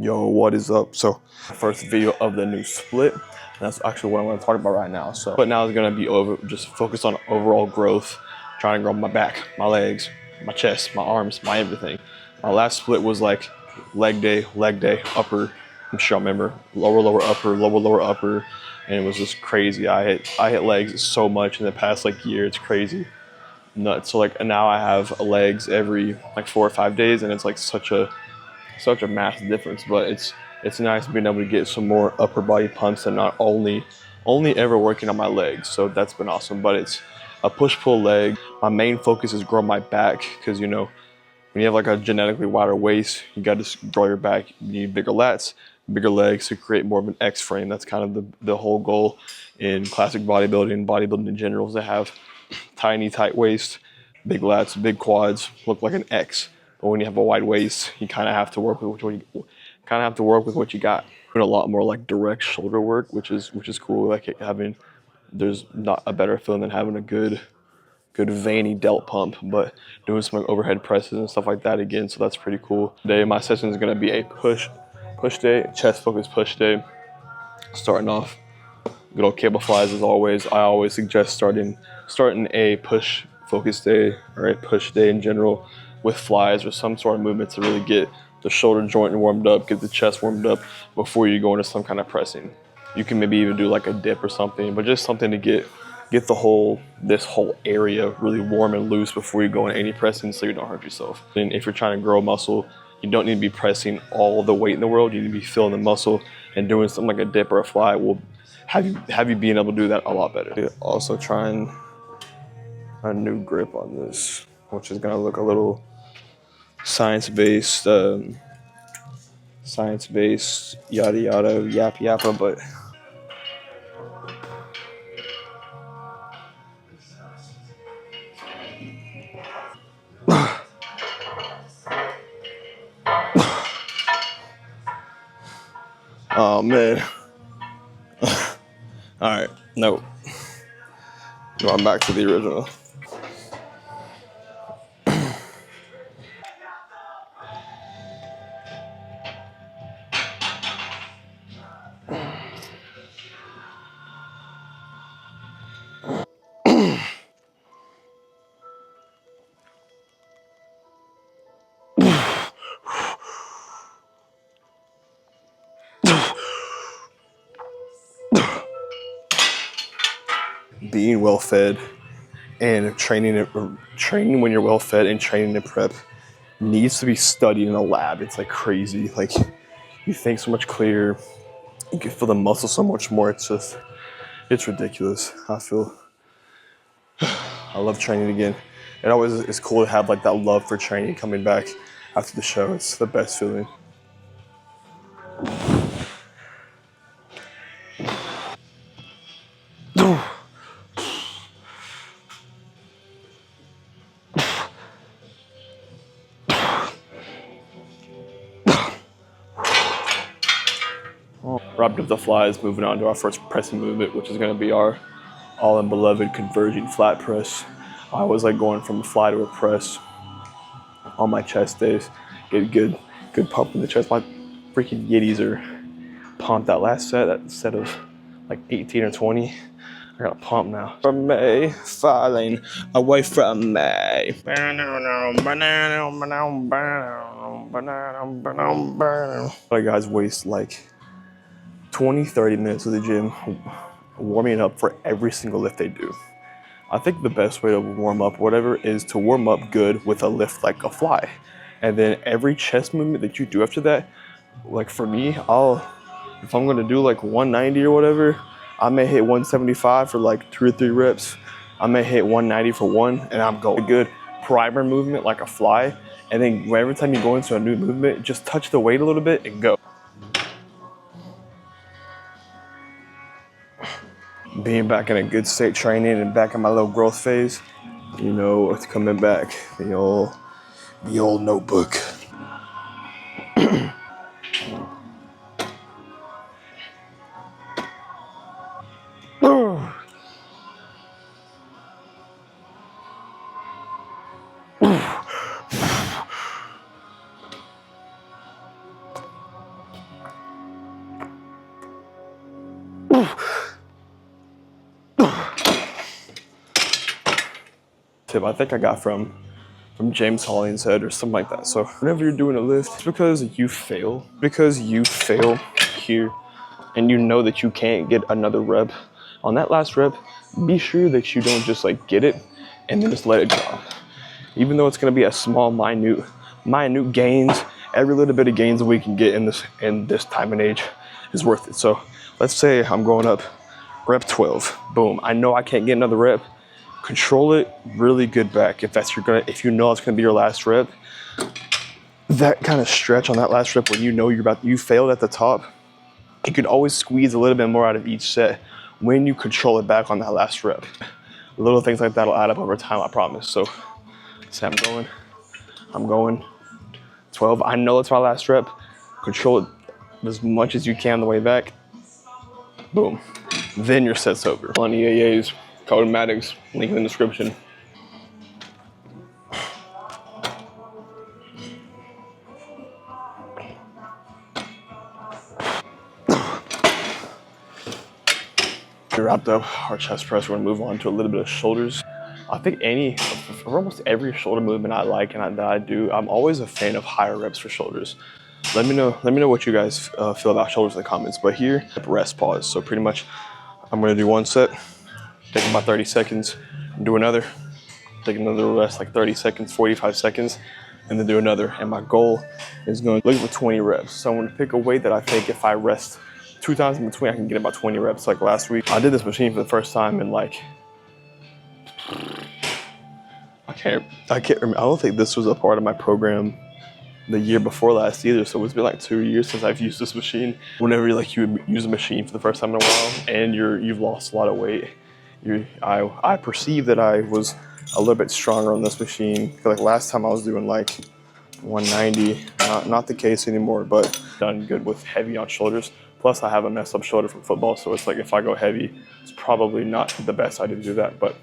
Yo, what is up? So, first video of the new split. That's actually what I'm going to talk about right now. So, but now is going to be just focused on overall growth, trying to grow my back, my legs, my chest, my arms, my everything. My last split was like leg day, upper. I'm sure I remember lower, upper, lower, upper, and it was just crazy. I hit legs so much in the past like year. It's crazy, nuts. So like now I have legs every like 4 or 5 days, and it's like such a massive difference. But it's nice being able to get some more upper body pumps and not only ever working on my legs. So that's been awesome. But it's a push pull leg. My main focus is growing my back because you know when you have like a genetically wider waist, you got to grow your back. You need bigger lats, bigger legs to create more of an X frame. That's kind of the whole goal in classic bodybuilding and bodybuilding in general is to have tiny, tight waist, big lats, big quads, look like an X. But when you have a wide waist, you kind of have to work with what you got. Doing a lot more like direct shoulder work, which is cool. Like there's not a better feeling than having a good veiny delt pump, but doing some like overhead presses and stuff like that again. So that's pretty cool. Today my session is gonna be a push day, chest focused push day. Starting off good old cable flies as always. I always suggest starting a push focus day or a push day in general with flies or some sort of movement to really get the shoulder joint warmed up, get the chest warmed up before you go into some kind of pressing. You can maybe even do like a dip or something, but just something to get this whole area really warm and loose before you go into any pressing so you don't hurt yourself. And if you're trying to grow muscle, you don't need to be pressing all the weight in the world. You need to be feeling the muscle, and doing something like a dip or a fly will have you being able to do that a lot better. Also trying a new grip on this, which is gonna look a little science-based, yada yada, yappa, but oh man. All right, no, going back to the original. Being well fed and training when you're well fed and training in prep needs to be studied in a lab. It's like crazy. Like you think so much clearer, you can feel the muscle so much more. It's ridiculous. I love training again. It always is cool to have like that love for training coming back after the show. It's the best feeling. Wrapped up the flies, moving on to our first pressing movement, which is going to be our all and beloved converging flat press. I always like going from a fly to a press on my chest days. Get good pump in the chest. My freaking yiddies are pumped. That set of like 18 or 20. I got a pump now. From me, falling away from me. My guys waste like 20-30 minutes of the gym warming up for every single lift they do. I think the best way to warm up whatever is to warm up good with a lift like a fly. And then every chest movement that you do after that, like for me, if I'm gonna do like 190 or whatever, I may hit 175 for like 2 or 3 reps. I may hit 190 for 1, and I'm going. A good primer movement like a fly, and then every time you go into a new movement, just touch the weight a little bit and go. Being back in a good state training and back in my little growth phase, you know, it's coming back. The old notebook. tip I think I got from James Hollingshead or something like that. So whenever you're doing a lift, it's because you fail here and you know that you can't get another rep on that last rep, be sure that you don't just like get it and then just let it drop. Even though it's going to be a small, minute gains, every little bit of gains that we can get in this time and age is worth it. So let's say I'm going up rep 12, boom. I know I can't get another rep. Control it really good back. If you know it's gonna be your last rep, that kind of stretch on that last rep when you know you failed at the top, you can always squeeze a little bit more out of each set when you control it back on that last rep. Little things like that will add up over time, I promise. So say I'm going 12. I know it's my last rep. Control it as much as you can on the way back. Boom. Then your set's over. On EAAs, code Maddox, link in the description. We wrapped up our chest press. We're gonna move on to a little bit of shoulders. I think for almost every shoulder movement I like that I do, I'm always a fan of higher reps for shoulders. Let me know what you guys feel about shoulders in the comments. But here, rest pause. So pretty much, I'm gonna do one set, take about 30 seconds, do another, take another rest like 30 seconds, 45 seconds, and then do another. And my goal is going to look for 20 reps. So I'm going to pick a weight that I think if I rest 2 times in between, I can get about 20 reps. Like last week, I did this machine for the first time in like, I can't remember. I don't think this was a part of my program the year before last either. So it's been like 2 years since I've used this machine. Whenever you use a machine for the first time in a while and you've lost a lot of weight, I perceived that I was a little bit stronger on this machine. Like last time I was doing like 190, not the case anymore, but done good with heavy on shoulders. Plus I have a messed up shoulder from football, so it's like if I go heavy, it's probably not the best idea to do that, but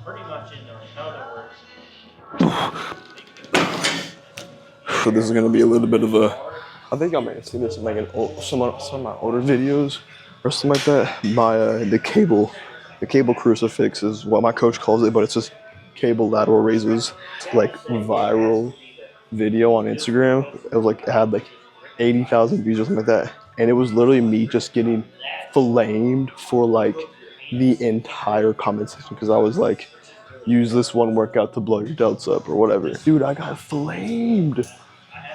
pretty much in other words. So this is gonna be a little bit of a, I think y'all may have seen this in like some of my older videos or something like that. The cable crucifix is what my coach calls it, but it's just cable lateral raises. Like viral video on Instagram. It had like 80,000 views or something like that. And it was literally me just getting flamed for like the entire comment section because I was like, use this one workout to blow your delts up or whatever. Dude, I got flamed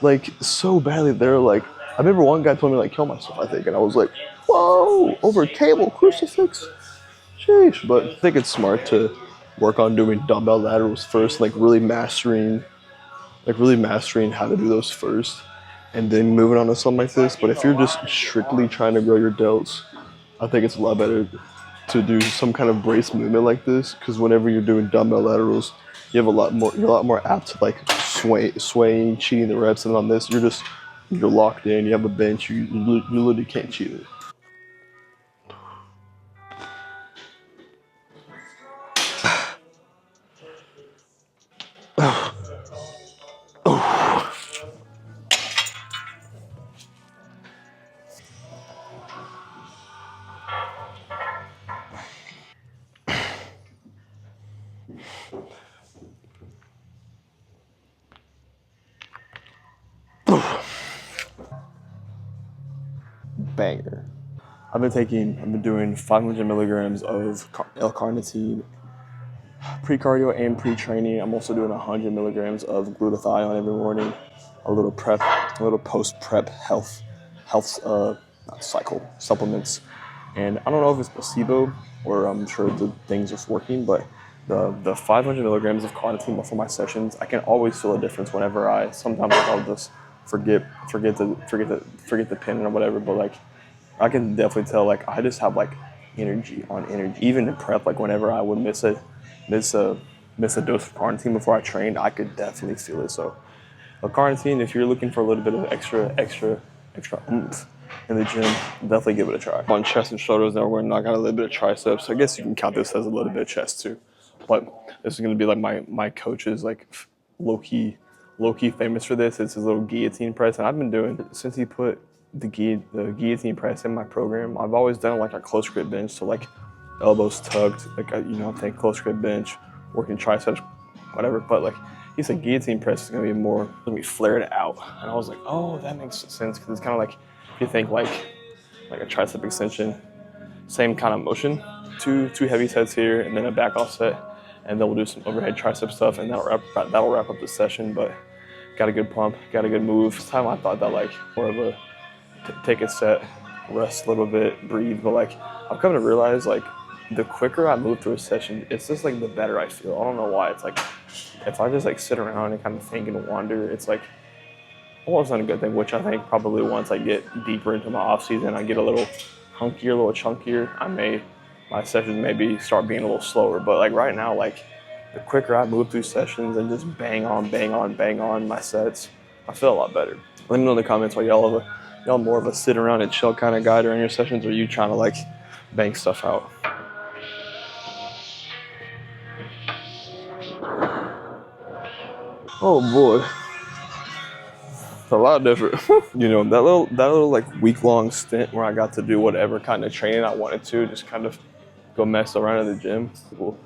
like so badly. They're like, I remember one guy told me like kill myself, I think, and I was like, whoa, over cable crucifix, sheesh. But I think it's smart to work on doing dumbbell laterals first, like really mastering how to do those first, and then moving on to something like this. But if you're just strictly trying to grow your delts, I think it's a lot better to do some kind of brace movement like this, because whenever you're doing dumbbell laterals, you're a lot more apt to like swaying, cheating the reps. And on this, you're locked in. You have a bench. You literally can't cheat it. Banger. I've been doing 500 milligrams of L-carnitine pre-cardio and pre-training. I'm also doing 100 milligrams of glutathione every morning. A little post-prep health cycle supplements. And I don't know if it's placebo or I'm sure the thing's just working, but the 500 milligrams of carnitine before my sessions, I can always feel a difference whenever sometimes I'll just forget the pen or whatever, but like I can definitely tell like I just have like energy on energy. Even in prep, like whenever I would miss a miss a dose of carnitine before I trained, I could definitely feel it. So, a carnitine, if you're looking for a little bit of extra oomph in the gym, definitely give it a try. On chest and shoulders, now we're gonna knock out a little bit of triceps. I guess you can count this as a little bit of chest too. But this is gonna be like my coach's like low key famous for this. It's his little guillotine press, and I've been doing it since he put the guillotine press in my program. I've always done like a close grip bench, so like elbows tucked, like I'm taking close grip bench, working triceps, whatever. But like he said, guillotine press is gonna be flared out, and I was like, oh, that makes sense, because it's kind of like if you think like a tricep extension, same kind of motion. Two heavy sets here, and then a back off set, and then we'll do some overhead tricep stuff, and that'll wrap up the session. But got a good pump, got a good move. This time I thought that like more of a take a set, rest a little bit, breathe. But like I've come to realize like the quicker I move through a session, it's just like the better I feel. I don't know why. It's like if I just like sit around and kind of think and wander, it's like almost not a good thing. Which I think probably once I get deeper into my off season, I get a little hunkier, a little chunkier, my sessions maybe start being a little slower. But like right now, like the quicker I move through sessions and just bang on my sets, I feel a lot better. Let me know in the comments why y'all more of a sit around and chill kind of guy during your sessions, or are you trying to like bang stuff out? Oh boy, it's a lot different. You know, that little like week-long stint where I got to do whatever kind of training I wanted to, just kind of go mess around in the gym. Cool.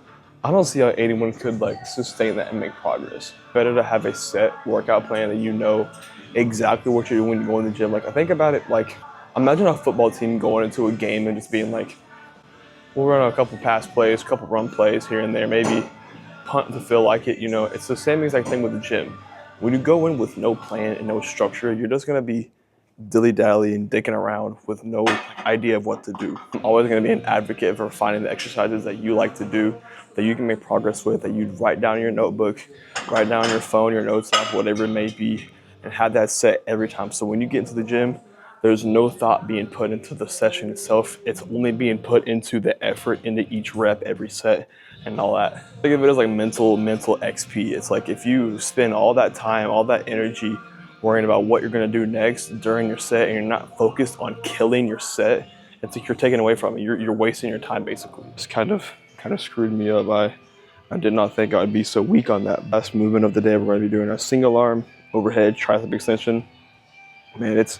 I don't see how anyone could like sustain that and make progress. Better to have a set workout plan that you know exactly what you're doing when you go in the gym. Like I think about it, like imagine a football team going into a game and just being like, we'll run a couple pass plays, a couple run plays here and there, maybe punt to feel like it. You know, it's the same exact thing with the gym. When you go in with no plan and no structure, you're just gonna be dilly-dally and dicking around with no idea of what to do. I'm always gonna be an advocate for finding the exercises that you like to do, that you can make progress with, that you write down in your notebook, write down on your phone, your notes app, whatever it may be, and have that set every time. So when you get into the gym, there's no thought being put into the session itself. It's only being put into the effort into each rep, every set, and all that. Think of it as like mental XP. It's like if you spend all that time, all that energy worrying about what you're gonna do next during your set, and you're not focused on killing your set, it's like you're taking away from it. You're wasting your time basically. It's kind of screwed me up. I did not think I would be so weak on that. Last movement of the day, we're gonna be doing a single arm overhead tricep extension. Man, it's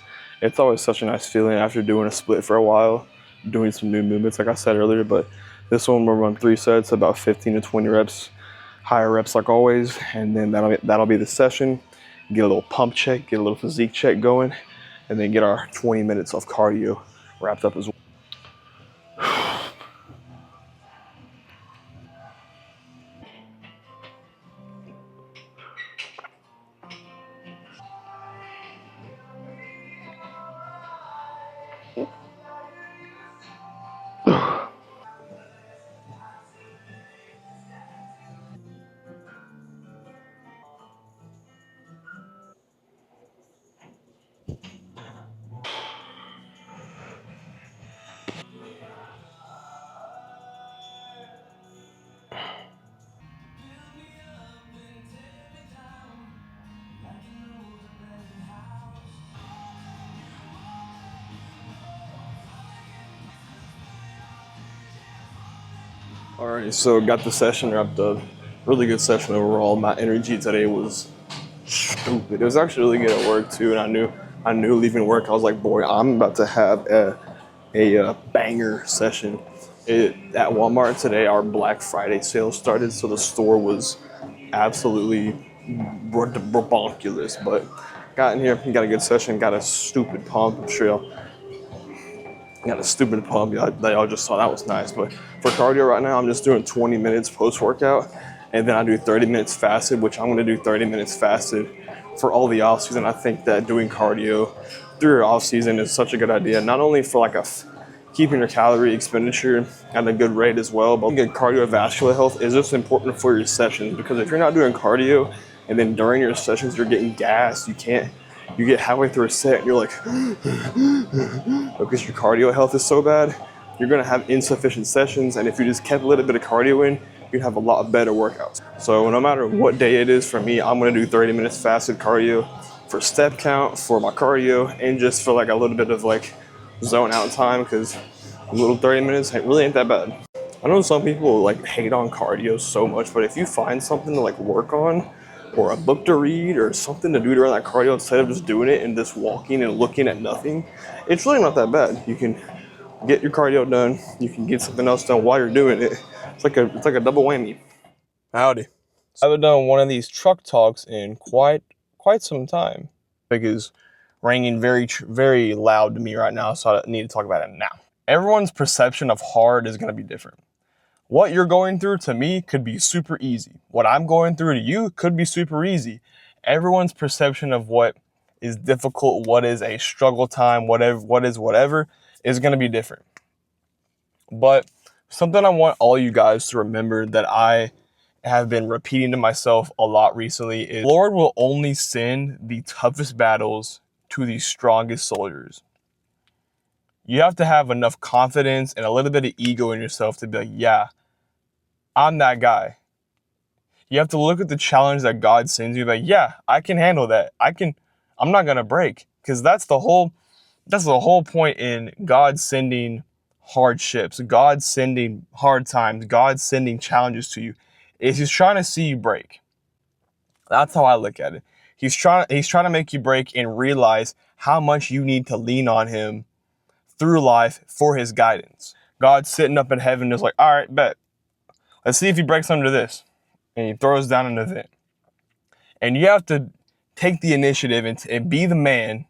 always such a nice feeling after doing a split for a while, doing some new movements like I said earlier. But this one we'll run 3 sets, about 15 to 20 reps, higher reps like always, and then that'll be the session. Get a little pump check, get a little physique check going, and then get our 20 minutes of cardio wrapped up as well. All right, so got the session wrapped up. Really good session overall. My energy today was stupid. It was actually really good at work too, and I knew leaving work, I was like, boy, I'm about to have a banger session. At Walmart today, our Black Friday sale started, so the store was absolutely rebonkulous. But got in here, got a good session, got a stupid pump. I'm sure y'all got a stupid pump that y'all just saw. That was nice. But for cardio right now, I'm just doing 20 minutes post-workout, and then I do 30 minutes fasted, which I'm going to do 30 minutes fasted for all the off season. I think that doing cardio through your off season is such a good idea, not only for like keeping your calorie expenditure at a good rate as well, but good cardiovascular health is just important for your sessions, because if you're not doing cardio and then during your sessions you're getting gassed, you get halfway through a set and you're like, because your cardio health is so bad, you're gonna have insufficient sessions. And if you just kept a little bit of cardio in, you can have a lot better workouts. So no matter what day it is for me, I'm gonna do 30 minutes fasted cardio for step count, for my cardio, and just for like a little bit of like zone out time, because a little 30 minutes really ain't that bad. I know some people like hate on cardio so much, but if you find something to like work on, or a book to read, or something to do during that cardio instead of just doing it and just walking and looking at nothing, it's really not that bad. You can get your cardio done, you can get something else done while you're doing it. It's like a double whammy. Howdy. I haven't done one of these truck talks in quite some time. It is ringing very loud to me right now, so I need to talk about it now. Everyone's perception of hard is going to be different. What you're going through to me could be super easy. What I'm going through to you could be super easy. Everyone's perception of what is difficult, what is a struggle time, whatever is going to be different. But something I want all you guys to remember that I have been repeating to myself a lot recently is the Lord will only send the toughest battles to the strongest soldiers. You have to have enough confidence and a little bit of ego in yourself to be like, yeah, I'm that guy. You have to look at the challenge that God sends you, like, yeah, I can handle that. I'm not gonna break. Because that's the whole point in God sending hardships, God sending hard times, God sending challenges to you, is He's trying to see you break. That's how I look at it. He's trying to make you break and realize how much you need to lean on Him through life for His guidance. God's sitting up in heaven is like, all right, bet. Let's see if he breaks under this. And he throws down an event. And you have to take the initiative and be the man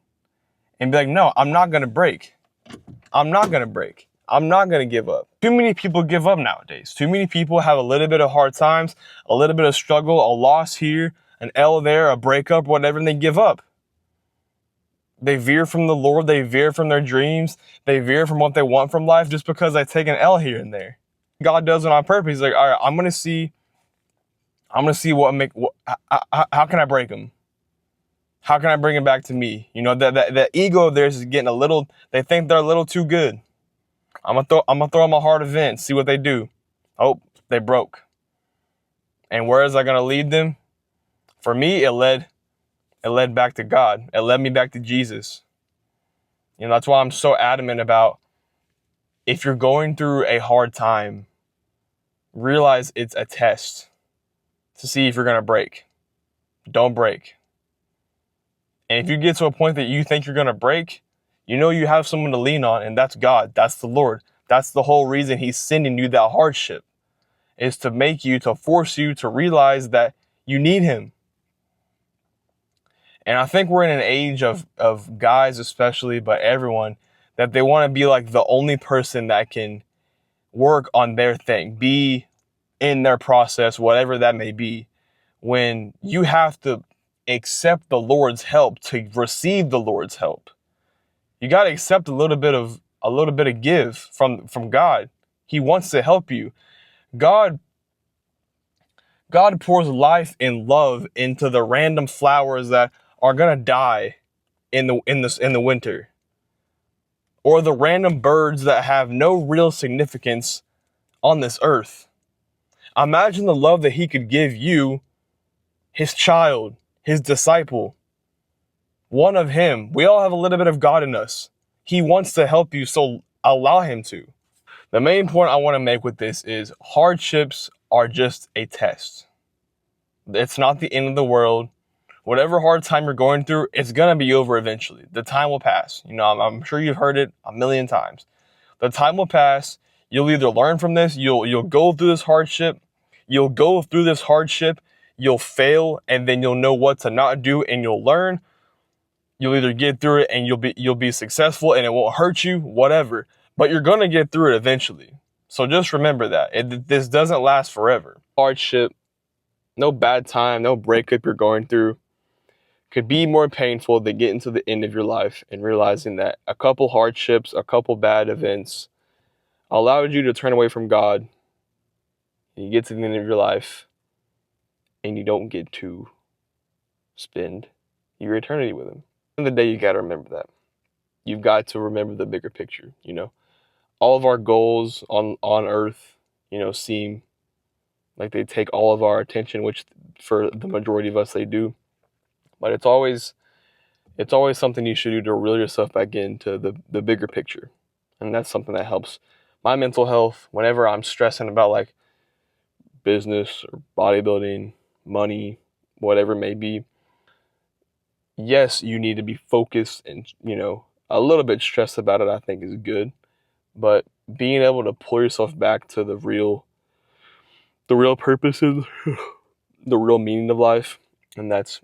and be like, no, I'm not going to break. I'm not going to break. I'm not going to give up. Too many people give up nowadays. Too many people have a little bit of hard times, a little bit of struggle, a loss here, an L there, a breakup, whatever, and they give up. They veer from the Lord. They veer from their dreams. They veer from what they want from life just because they take an L here and there. God does it on purpose. He's like, all right, I'm gonna see how can I break him? How can I bring him back to me? You know, that ego of theirs is getting a little. They think they're a little too good. I'm gonna throw them a hard event, see what they do. Oh, they broke. And where is that gonna lead them? For me, it led back to God. It led me back to Jesus. You know, that's why I'm so adamant about, if you're going through a hard time, realize it's a test to see if you're going to break. Don't break. And if you get to a point that you think you're going to break, you know you have someone to lean on, and that's God. That's the Lord. That's the whole reason He's sending you that hardship, is to force you to realize that you need Him. And I think we're in an age of guys especially, but everyone, that they want to be like the only person that can work on their thing, be in their process, whatever that may be, when you have to accept the Lord's help to receive the Lord's help. You got to accept a little bit of give from God. He wants to help you. God pours life and love into the random flowers that are going to die in the winter, or the random birds that have no real significance on this earth. Imagine the love that He could give you, His child, His disciple, one of Him. We all have a little bit of God in us. He wants to help you, so allow Him to. The main point I want to make with this is hardships are just a test. It's not the end of the world. Whatever hard time you're going through, it's going to be over eventually. The time will pass. You know, I'm sure you've heard it a million times. The time will pass. You'll either learn from this, you'll go through this hardship, you'll fail, and then you'll know what to not do, and you'll learn. You'll either get through it and you'll be successful and it won't hurt you, whatever. But you're going to get through it eventually. So just remember that. This doesn't last forever. Hardship, no bad time, no breakup you're going through could be more painful than getting to the end of your life and realizing that a couple hardships, a couple bad events allowed you to turn away from God. And you get to the end of your life and you don't get to spend your eternity with Him. At the end of the day, you got to remember that. You've got to remember the bigger picture. You know, all of our goals on earth, you know, seem Like they take all of our attention, which for the majority of us they do. But it's always something you should do to reel yourself back into the bigger picture. And that's something that helps my mental health whenever I'm stressing about like business or bodybuilding, money, whatever it may be. Yes, you need to be focused and, a little bit stressed about it, I think is good. But being able to pull yourself back to the real purposes, the real meaning of life, and that's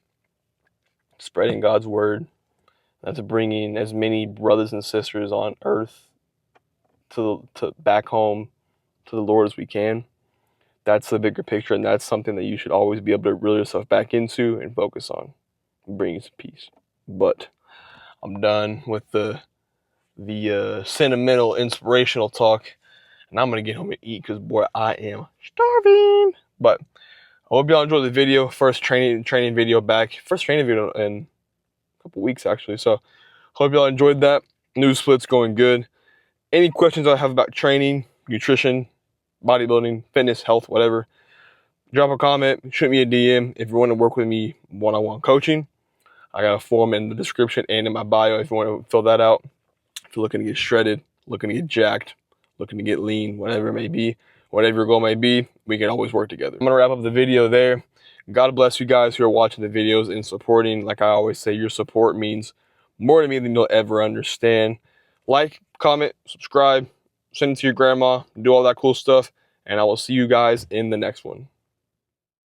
spreading God's word. That's bringing as many brothers and sisters on earth to back home to the Lord as we can. That's the bigger picture, and that's something that you should always be able to reel yourself back into and focus on, bringing some peace. But I'm done with the sentimental, inspirational talk, and I'm gonna get home and eat because boy, I am starving. But I hope y'all enjoyed the video. First training video back. First training video in a couple weeks actually. So hope y'all enjoyed that. New split's going good. Any questions I have about training, nutrition, bodybuilding, fitness, health, whatever, drop a comment, shoot me a DM. If you want to work with me one-on-one coaching, I got a form in the description and in my bio if you want to fill that out. If you're looking to get shredded, looking to get jacked, looking to get lean, whatever it may be, whatever your goal may be, we can always work together. I'm going to wrap up the video there. God bless you guys who are watching the videos and supporting. Like I always say, your support means more to me than you'll ever understand. Like, comment, subscribe, send it to your grandma, do all that cool stuff, and I will see you guys in the next one.